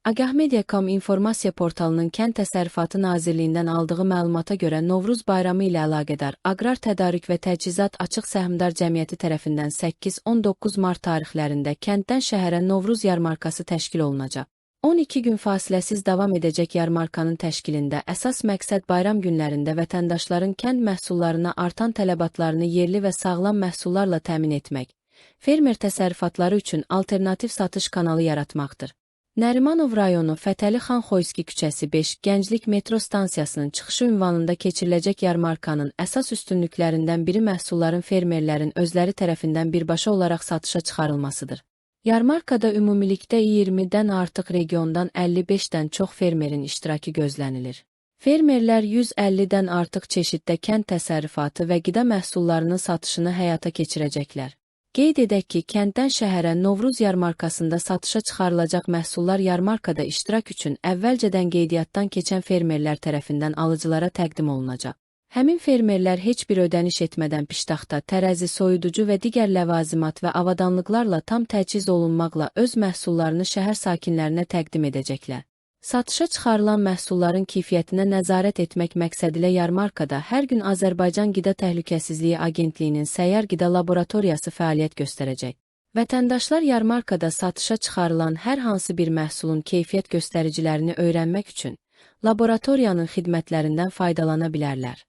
Agahmedia.com informasiya portalının Kənd Təsərrüfatı Nazirliyindən aldığı məlumata görə Novruz bayramı ilə əlaqədar Aqrar Tədarük və Təchizat Açıq Səhmdar Cəmiyyəti tərəfindən 8-19 mart tarixlərində kənddən şəhərə Novruz yarmarkası təşkil olunacaq. 12 gün fasiləsiz davam edəcək yarmarkanın təşkilində əsas məqsəd bayram günlərində vətəndaşların kənd məhsullarına artan tələbatlarını yerli və sağlam məhsullarla təmin etmək, fermer təsərrüfatları üçün alternativ satış kanalı yaratmaqdır. Nərimanov rayonu Fətəli Xan Xoyski küçəsi 5 Gənclik metro stansiyasının çıxışı ünvanında keçiriləcək yarmarkanın əsas üstünlüklərindən biri məhsulların fermerlərin özləri tərəfindən birbaşa olaraq satışa çıxarılmasıdır. Yarmarkada ümumilikdə 20-dən artıq regiondan 55-dən çox fermerin iştirakı gözlənilir. Fermerlər 150-dən artıq çeşiddə kənd təsərrüfatı və qida məhsullarının satışını həyata keçirəcəklər. Qeyd edək ki, kənddən şəhərə Novruz yarmarkasında satışa çıxarılacaq məhsullar yarmarkada iştirak üçün əvvəlcədən qeydiyyatdan keçən fermerlər tərəfindən alıcılara təqdim olunacaq. Həmin fermerlər heç bir ödəniş etmədən piştaxta, tərəzi, soyuducu və digər ləvazimat və avadanlıqlarla tam təchiz olunmaqla öz məhsullarını şəhər sakinlərinə təqdim edəcəklər. Satışa çıxarılan məhsulların keyfiyyətinə nəzarət etmək məqsədilə yarmarkada hər gün Azərbaycan Qida Təhlükəsizliyi Agentliyinin səyyar qida laboratoriyası fəaliyyət göstərəcək. Vətəndaşlar yarmarkada satışa çıxarılan hər hansı bir məhsulun keyfiyyət göstəricilərini öyrənmək üçün laboratoriyanın xidmətlərindən faydalana bilərlər.